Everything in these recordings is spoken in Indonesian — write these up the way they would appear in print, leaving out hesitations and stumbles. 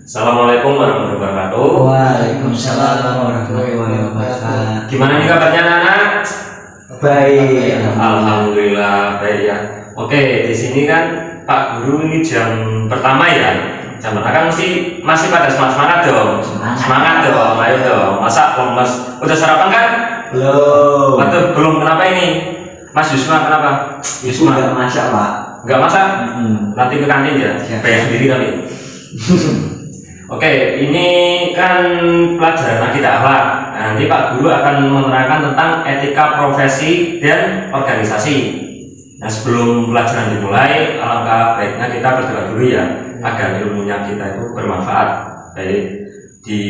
Assalamualaikum warahmatullahi wabarakatuh. Waalaikumsalam warahmatullahi wabarakatuh. Gimana nih kabarnya anak? Baik. Alhamdulillah baik ya. Oke, di sini kan Pak Guru ini jam pertama ya. Jam pertama kan masih pada semangat dong. Semangat dong, ayo dong. Masa lemes? Udah sarapan kan? Belum. Waduh, belum. Kenapa ini? Mas Yusma kenapa? Yusma nggak masak, Pak. Nggak masak? Nanti ke kantin ya. Siap. Bayar sendiri kali. Oke, ini kan pelajaran akidah akhlak. Nanti Pak Guru akan menerangkan tentang etika profesi dan organisasi. Nah, sebelum pelajaran dimulai, alangkah baiknya kita berdoa dulu ya, agar ilmunya kita itu bermanfaat, baik di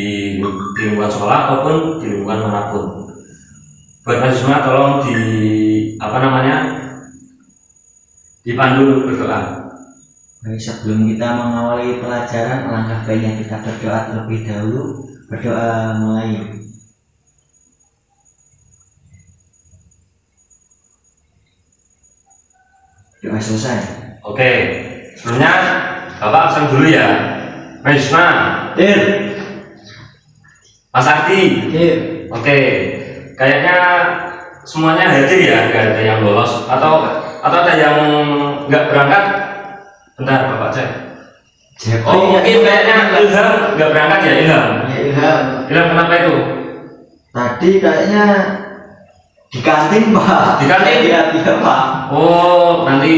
lingkungan sekolah ataupun di lingkungan manapun. Buat Mas Yusma, tolong dipandu berdoa. Baik, sebelum kita mengawali pelajaran, alangkah baiknya kita berdoa terlebih dahulu. Berdoa mulai. Doa selesai. Oke, sebelumnya Bapak absen dulu ya. Mas Yusma, Dir. Mas Ardi. Dir. Oke, kayaknya semuanya hadir ya, nggak ada yang lolos atau ada yang nggak berangkat. Bentar, Bapak cek. Oh, mungkin kayaknya Ilham nggak berangkat ya, Ilham. Ya, Ilham. Ilham kenapa itu? Tadi kayaknya di kantin, Pak. Di kantin? Iya, Pak. Oh, nanti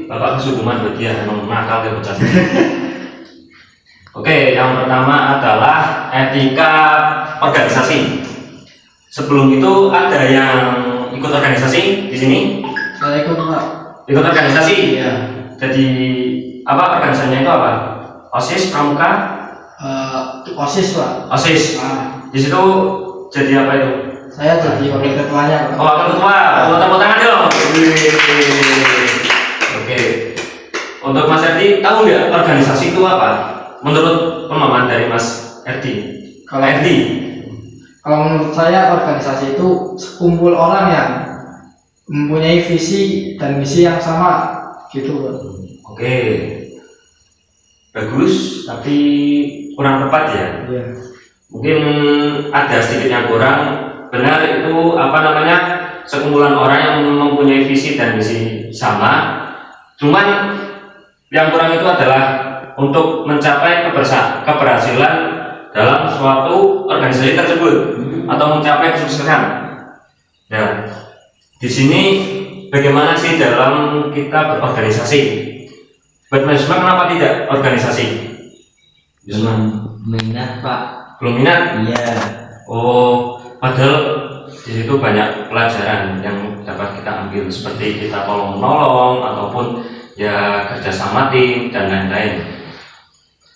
Bapak kasih hukuman buat dia, emang nakal dia bocah. Oke, yang pertama adalah etika organisasi. Sebelum itu ada yang ikut organisasi di sini? Saya ikut, Pak. Ikut organisasi? Iya. Jadi apa organisasinya itu apa? OSIS, Pramuka? OSIS, Pak. OSIS. Nah, Di situ jadi apa itu? saya jadi wakil ketuanya, Pak. Oh, wakil ketua. Tepuk tangan dong. Oke. Untuk Mas Erdi, tahu nggak organisasi itu apa? Menurut pemahaman dari Mas Erdi. Kalau Erdi. Kalau menurut saya organisasi itu sekumpul orang yang mempunyai visi dan misi yang sama, gitu, Pak. Oke. Bagus, tapi kurang tepat ya. Iya. Mungkin ada sedikit yang kurang. Benar itu sekumpulan orang yang mempunyai visi dan misi sama. Cuman yang kurang itu adalah untuk mencapai keberhasilan dalam suatu organisasi tersebut atau mencapai kesuksesan. Nah, di sini bagaimana sih dalam kita berorganisasi? Buat Mas Yusma, kenapa tidak organisasi? Yusma, Minat, Pak. belum minat? Iya. Oh, padahal di situ banyak pelajaran yang dapat kita ambil, seperti kita tolong menolong ataupun ya kerjasama tim dan lain-lain.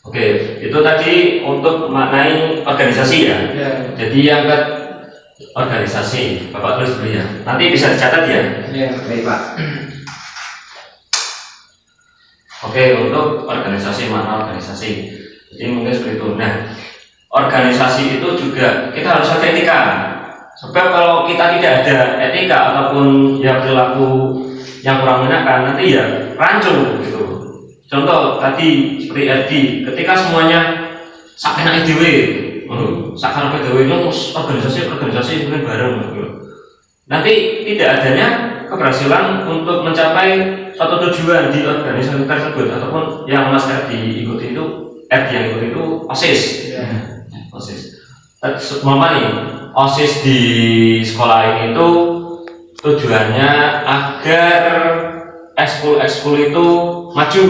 Oke, itu tadi untuk maknai organisasi ya. Iya. Jadi yang ke organisasi, Bapak tulis dulu ya. Nanti bisa dicatat ya. Iya. Baik, Pak. Oke, untuk organisasi, makna organisasi. Jadi mungkin seperti itu. Nah, organisasi itu juga kita harus ada etika. Sebab kalau kita tidak ada etika ataupun ya perilaku yang kurang menyenangkan, nanti ya rancu gitu. Contoh tadi seperti RD, ketika semuanya sakena IDW, sakana PDW terus organisasi mungkin bareng gitu. Nanti tidak adanya keberhasilan untuk mencapai suatu tujuan di organisasi tersebut, ataupun yang Mas RD ikuti itu yang ikuti itu OSIS. Iya. OSIS. Mama nih, OSIS di sekolah ini itu tujuannya agar ekskul itu maju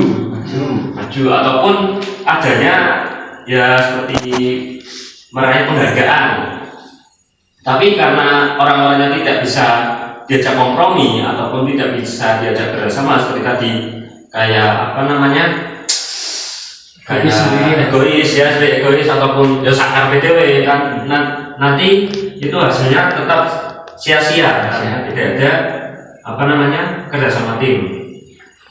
ataupun adanya ya seperti meraih penghargaan. Tapi karena orang-orangnya tidak bisa diajak kompromi ataupun tidak bisa diajak bersama seperti tadi, kayak egois ataupun ya sakar PDW kan, nanti itu hasilnya tetap sia-sia karena tidak ada kerjasama tim.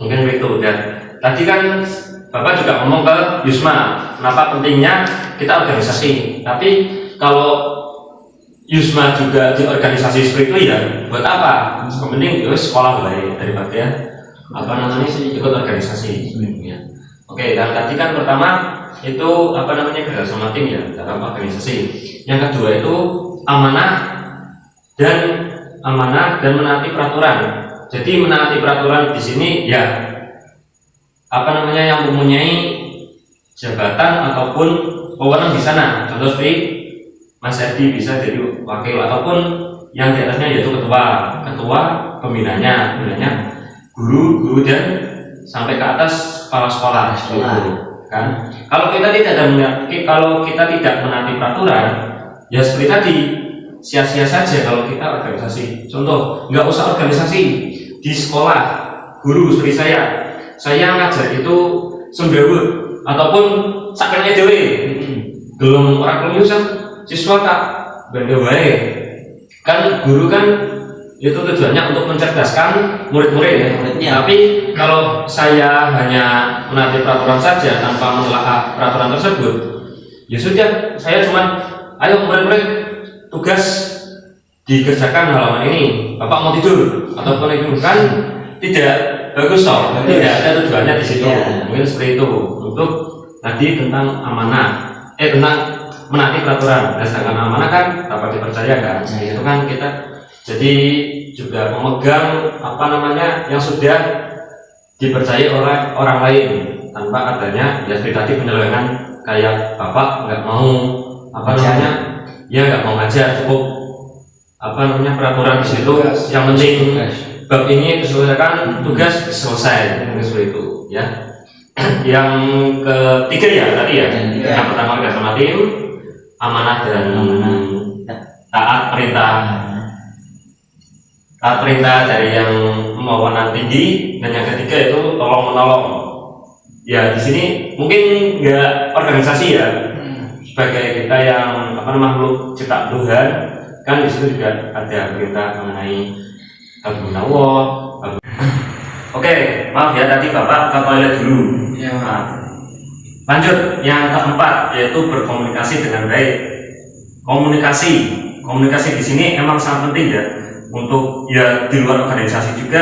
Mungkin begitu. Dan tadi kan Bapak juga ngomong ke Yusma, kenapa pentingnya kita organisasi. Tapi kalau Yusma juga di organisasi seperti itu ya buat apa? Mending sekolah baik daripada ikut organisasi. Oke, dan tadi kan pertama itu apa namanya kerja sama tim ya dalam organisasi. Yang kedua itu amanah dan menaati peraturan. Jadi menaati peraturan di sini ya apa namanya yang mempunyai jabatan ataupun wewenang di sana. Contoh seperti Mas Edi bisa jadi wakil ataupun yang di atasnya yaitu ketua pembinanya guru dan sampai ke atas kepala sekolah kan. Kalau kita tidak menaati peraturan ya seperti tadi sia-sia saja kalau kita organisasi. Contoh, nggak usah organisasi di sekolah guru seperti saya ngajar itu sembrawut ataupun sakitnya dewe belum orang kelulusan siswa tak benda wae kan. Guru kan itu tujuannya untuk mencerdaskan murid-murid ya. Tapi kalau saya hanya menaati peraturan saja tanpa menelaah peraturan tersebut ya sudah, saya cuma ayo murid-murid tugas dikerjakan halaman ini, bapak mau tidur ataupun itu kan tidak bagus toh, tidak ada tujuannya di situ. Mungkin seperti itu untuk tadi tentang amanah, tentang menaati peraturan. Dan sedangkan amanah kan dapat dipercaya kan, itu kan kita jadi juga memegang apa namanya yang sudah dipercaya oleh orang lain tanpa adanya ya seperti tadi penyelewengan kayak bapak nggak mau apa namanya ya nggak mau ngajar, cukup apa namanya peraturan di situ, yang penting bab ini diselesaikan, tugas selesai, seperti itu ya. Yang ketiga ya tadi ya, yang pertama kerja sama tim, amanah dan taat perintah dari yang wewenang tinggi, dan yang ketiga itu tolong menolong. Ya di sini mungkin nggak organisasi ya, sebagai kita yang apa namanya makhluk ciptaan Tuhan kan di situ juga ada perintah mengenai Habibullah. Oke, maaf ya tadi Bapak ke toilet dulu. Ya. Nah, lanjut yang keempat yaitu berkomunikasi dengan baik. Komunikasi di sini emang sangat penting ya, untuk ya di luar organisasi juga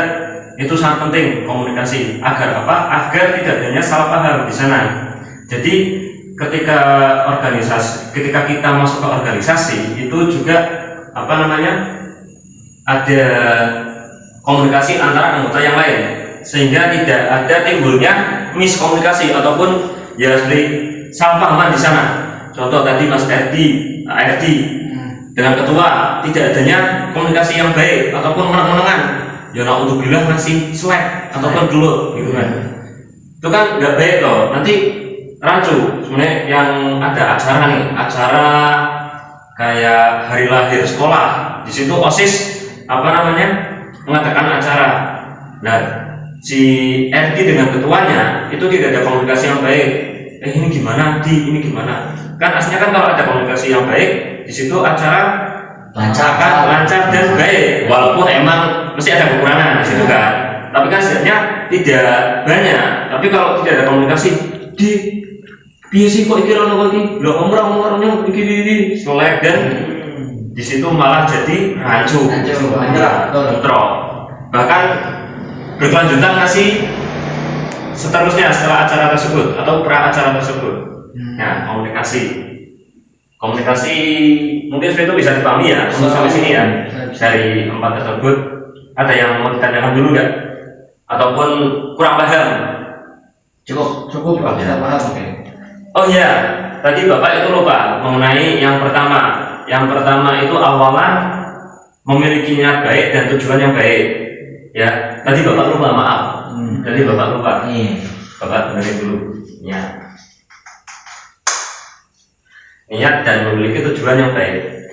itu sangat penting komunikasi agar apa? Agar tidak adanya salah paham di sana. Jadi ketika kita masuk ke organisasi itu juga apa namanya ada komunikasi antara anggota yang lain sehingga tidak ada timbulnya miskomunikasi ataupun ya seperti salah pahaman di sana. Contoh tadi Mas ARD dengan ketua tidak adanya komunikasi yang baik ataupun meneng-menengan ya naudzubillah masih selek ataupun gelut gitu kan. Itu kan nggak baik loh, nanti rancu. Sebenarnya yang ada acara kayak hari lahir sekolah, di situ OSIS apa namanya mengadakan acara. Nah, si RD dengan ketuanya itu tidak ada komunikasi yang baik. Ini gimana, ini gimana? Kan aslinya kan kalau ada komunikasi yang baik, di situ acara lancar dan baik. Walaupun emang mesti ada kekurangan di situ kan. Tapi kan sebenarnya tidak banyak. Tapi kalau tidak ada komunikasi, piye sih kok iki ono iki? Lho omong-omongnya iki selek dan di situ malah jadi rancu. Bentrok. Bahkan berkelanjutan ngasih seterusnya setelah acara tersebut atau pra acara tersebut. Nah, komunikasi mungkin seperti itu bisa dipahami ya untuk sampai sini ya. Dari 4 tersebut ada yang mau ditanyakan dulu nggak? Ataupun kurang paham? Cukup bisa paham. Oke. Oh iya, tadi Bapak itu lupa mengenai yang pertama. Yang pertama itu awalan memiliki niat baik dan tujuan yang baik. Ya, tadi Bapak lupa, maaf. Tadi Bapak lupa. Bapak benerin dulu. Ya. Niat dan memiliki tujuan yang baik.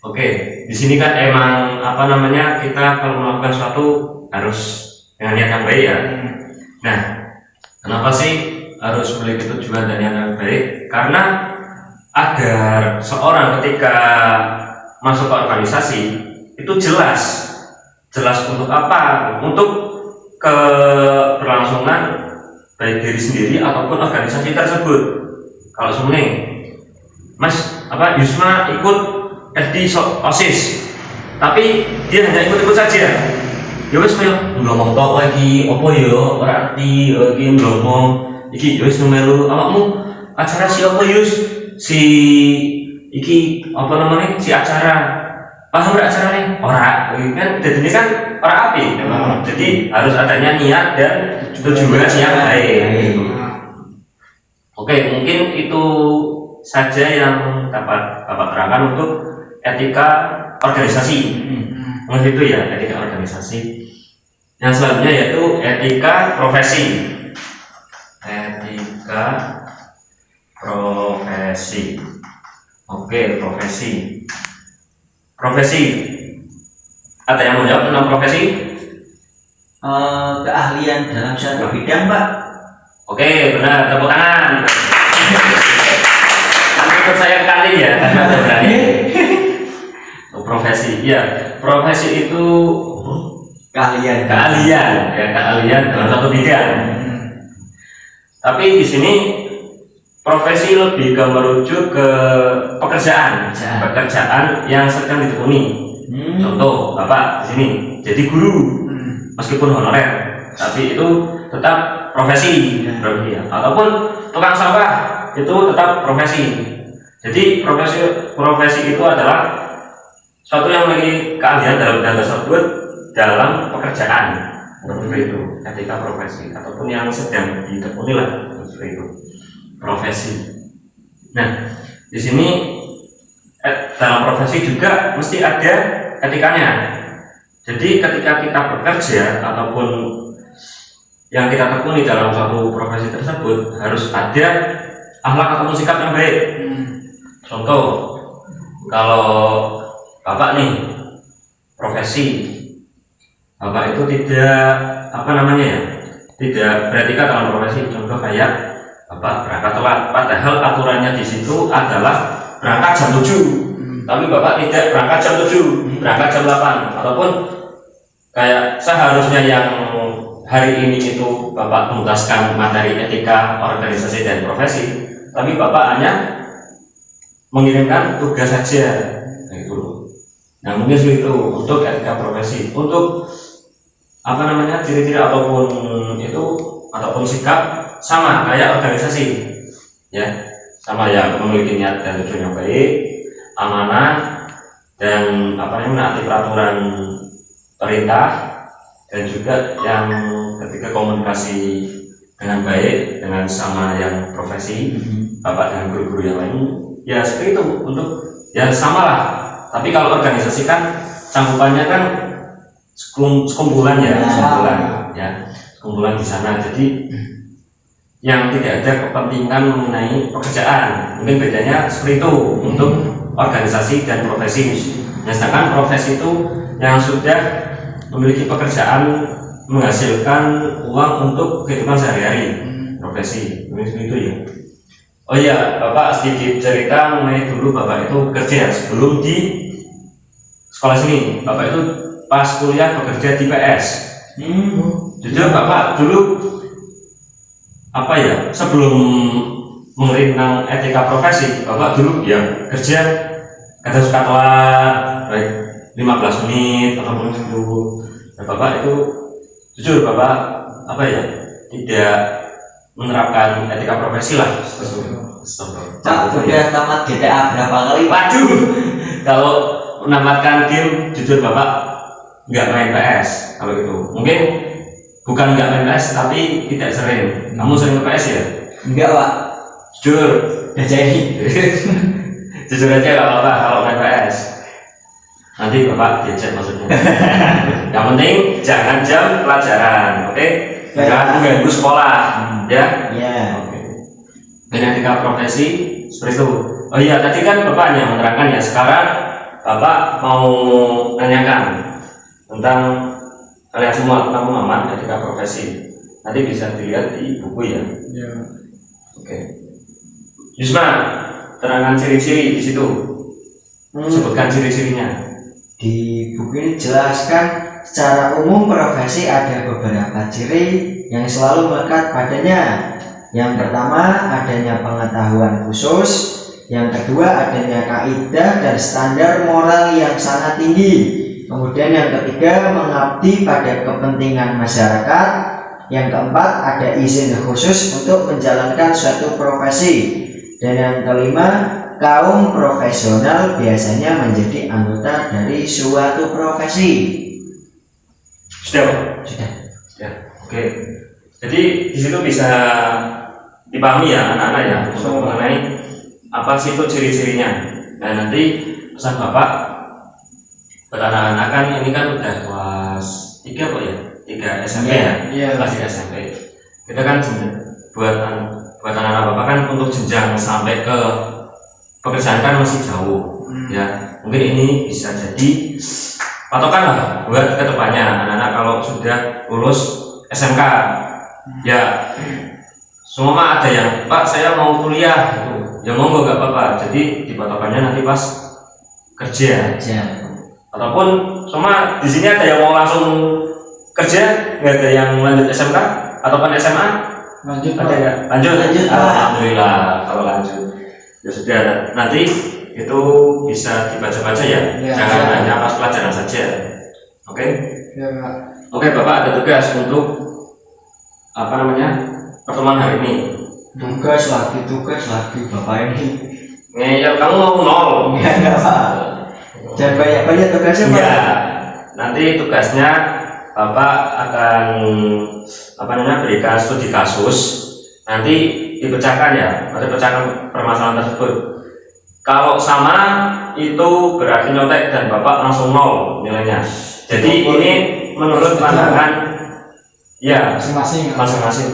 Oke, di sini kan emang apa namanya kita kalau melakukan sesuatu harus dengan niat yang baik ya. Nah, kenapa sih harus memiliki tujuan dan yang baik? Karena agar seorang ketika masuk ke organisasi itu jelas untuk apa? Untuk keberlangsungan baik diri sendiri ataupun organisasi tersebut. Kalau sebenarnya Mas Yusma ikut FD OSIS, tapi dia hanya ikut saja. Ya wis koyo ngomong tok lagi, opo yo ora arti iki ngomong iki wis melu awakmu acara siapa Yus? Si iki apa namanya? Si acara paham ora acarane? Ora, kan dadine kan ora apik. Jadi harus adanya niat dan tujuan yang baik. Oke, mungkin itu saja yang dapat Bapak terangkan untuk etika organisasi. Mungkin itu ya etika organisasi. Yang selanjutnya yaitu etika profesi. Etika profesi. Oke, profesi. Profesi. Ada yang mau jawab tentang profesi? Keahlian dalam suatu bidang, Pak. Oke, benar. Tepuk tangan. Nanti ikut saya kali ya. Profesi. Ya, profesi itu Keahlian. Keahlian dalam satu bidang. Tapi di sini profesi lebih ke merujuk ke pekerjaan yang sedang ditekuni. Contoh, Bapak di sini jadi guru, meskipun honorer, tapi itu tetap profesi. Ataupun tukang sampah itu tetap profesi. Jadi profesi itu adalah suatu yang memiliki keahlian dalam bidang tersebut dalam pekerjaan. Seperti itu, etika profesi ataupun yang sedang ditekuni lah, seperti itu. Profesi. Nah, di sini dalam profesi juga mesti ada etikanya. Jadi ketika kita bekerja ataupun yang kita tekuni dalam suatu profesi tersebut harus ada akhlak ataupun sikap yang baik. Contoh, kalau Bapak nih profesi, Bapak itu tidak tidak beretika dalam profesi. Contoh kayak Bapak berangkat telat, padahal aturannya di situ adalah berangkat jam 7, tapi Bapak tidak berangkat jam 7, berangkat jam 8, ataupun kayak seharusnya yang hari ini itu Bapak menuntaskan materi etika organisasi dan profesi, tapi Bapak hanya mengirimkan tugas saja, gitu. Nah, mungkin itu untuk etika profesi. Untuk ciri-ciri ataupun sikap sama kayak organisasi, ya, sama yang memiliki niat dan tujuan yang baik, amanah, dan menaati peraturan perintah, dan juga yang ketiga komunikasi dengan baik dengan sama yang profesi, Bapak dengan guru-guru yang lain, ya seperti itu. Untuk ya sama lah. Tapi kalau organisasi kan cangkupannya kan sekumpulan sekumpulan di sana. Jadi yang tidak ada kepentingan mengenai pekerjaan. Mungkin bedanya seperti itu untuk organisasi dan profesi. Nah, sedangkan profesi itu yang sudah memiliki pekerjaan menghasilkan uang untuk kehidupan sehari-hari. Profesi, seperti itu ya. Oh iya, Bapak sedikit cerita mengenai dulu Bapak itu kerja sebelum di sekolah sini. Bapak itu pas kuliah bekerja di PS. Jujur Bapak dulu sebelum mengenal etika profesi, Bapak dulu ya kerja kadang suka telat, baik 15 menit ataupun 10. Nah, Bapak itu jujur Bapak tidak menerapkan etika profesi lah. Pak, udah tamat GTA berapa kali? Waduh, kalau menamatkan game, jujur Bapak nggak main PS. Kalau itu mungkin bukan nggak main PS, tapi tidak sering. Kamu sering ke PS ya? Enggak, Pak. Jujur, Udah jadi. jujur aja nggak apa-apa kalau main PS. Nanti Bapak diajak maksudnya. Yang penting jangan jam pelajaran, oke? Jangan mengganggu sekolah, ya? Iya. Oke. Etika profesi seperti itu. Oh iya, tadi kan Bapak hanya menerangkan ya. Sekarang Bapak mau nanyakan tentang kalian semua tentang pemahaman etika profesi. Nanti bisa dilihat di buku ya. Ya. Oke. Yusma, terangkan ciri-ciri di situ. Sebutkan ciri-cirinya. Di buku ini jelaskan secara umum profesi ada beberapa ciri yang selalu melekat padanya. Yang pertama, adanya pengetahuan khusus. Yang kedua, adanya kaidah dan standar moral yang sangat tinggi. Kemudian yang ketiga, mengabdi pada kepentingan masyarakat. Yang keempat, ada izin khusus untuk menjalankan suatu profesi. Dan yang kelima, kaum profesional biasanya menjadi anggota dari suatu profesi. Sudah, Pak? Sudah. Ya, oke. Jadi di situ bisa dipahami ya anak-anak ya untuk mengenai apa sih itu ciri-cirinya. Nah nanti pesan Bapak buat anak-anak kan ini kan udah kelas 3 Pak ya, 3 SMP ya, Iya. kelas 3 SMP. Kita kan buat anak-anak Bapak kan untuk jenjang sampai ke pekerjaan kan masih jauh ya. Mungkin ini bisa jadi patokan lah buat kedepannya anak-anak kalau sudah lulus SMK ya. Semua ada yang Pak saya mau kuliah gitu, ya monggo gak apa-apa. Jadi dipatokannya nanti pas kerja. Ataupun semua di sini ada yang mau langsung kerja, nggak ada yang lanjut SMK ataupun SMA? Lanjut, Ada Pak. nggak? Lanjut. Lanjut, Pak. Alhamdulillah kalau lanjut. Ya sudah, nanti itu bisa dibaca-baca ya. Ya, Jangan ya. hanya pas pelajaran saja. Oke? Ya, Pak. Oke, Bapak ada tugas untuk apa namanya? Pertemuan hari ini. Tugas lagi Bapak ini. Ngeyel kamu mau nol. Enggak Pak. Jangan banyak-banyak tugasnya Pak. Iya. Nanti tugasnya Bapak akan apa namanya berikan studi kasus. Nanti dipecahkan ya, nanti pecahkan permasalahan tersebut. Kalau sama itu berarti nyontek dan Bapak langsung nol nilainya. Jadi ini menurut pandangan ya Masing-masing. masing-masing.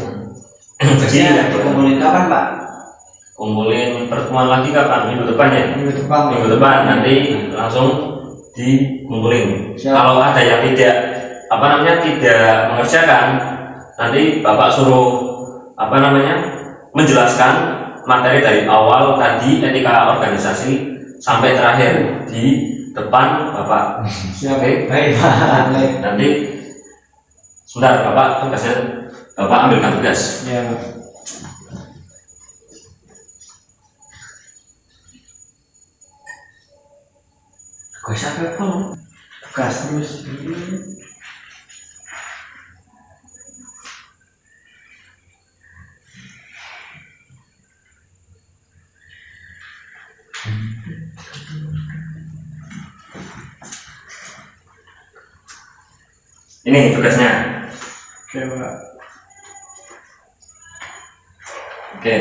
Tugasnya Jadi dikumpulin kapan Pak? kumpulin pertemuan lagi kapan? Minggu depan ya? Minggu depan. Minggu depan nanti langsung dikumpulin. Siap. Kalau ada yang tidak apa namanya tidak mengerjakan, nanti Bapak suruh apa namanya menjelaskan materi dari awal tadi etika organisasi sampai terakhir di depan Bapak. Siap. Oke. Baik Pak. Baik. Nanti sebentar Bapak tugasnya Bapak ambilkan tugas. Ya, Pak. Tugas apa Pak? Tugas terus. Ini tugasnya. Oke, Pak. Oke,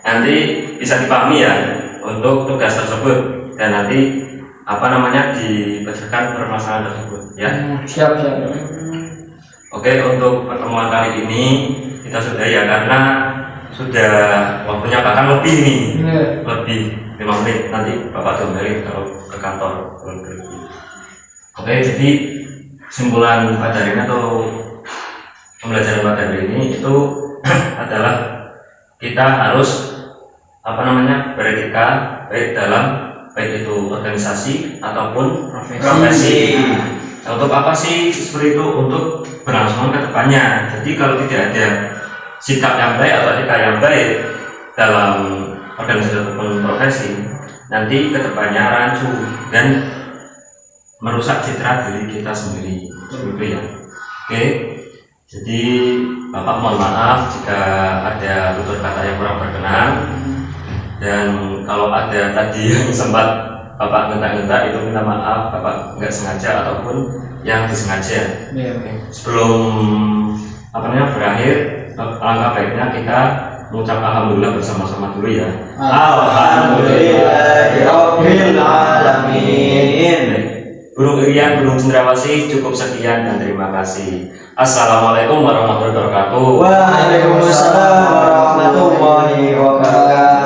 nanti bisa dipahami ya untuk tugas tersebut dan nanti apa namanya dipecahkan permasalahan tersebut ya. Siap, siap. Oke, untuk pertemuan kali ini kita sudah ya karena sudah waktunya bahkan lebih nih, Iya. lebih 5 menit nanti Bapak diomelin kalau ke kantor. Oke, jadi kesimpulan pada hari ini atau pembelajaran pada hari ini itu adalah kita harus apa namanya beretika baik itu organisasi ataupun profesi. Nah, untuk apa sih seperti itu? Untuk berlangsungan ke depannya. Jadi kalau tidak ada sikap yang baik atau etika yang baik dalam organisasi ataupun profesi, nanti ke depannya rancu dan merusak citra diri kita sendiri. Seperti itu ya. Oke. Jadi Bapak mohon maaf jika ada tutur kata yang kurang berkenan, dan kalau ada tadi yang sempat Bapak ngentak-ngentak itu minta maaf, Bapak nggak sengaja ataupun yang disengaja. Iya. Sebelum apa namanya berakhir, alangkah baiknya kita mengucap alhamdulillah bersama-sama dulu ya. Alhamdulillahirabbil alamin. Burung Irian, Burung Cendrawasih, cukup sekian dan terima kasih. Assalamualaikum warahmatullahi wabarakatuh. Waalaikumsalam warahmatullahi wabarakatuh.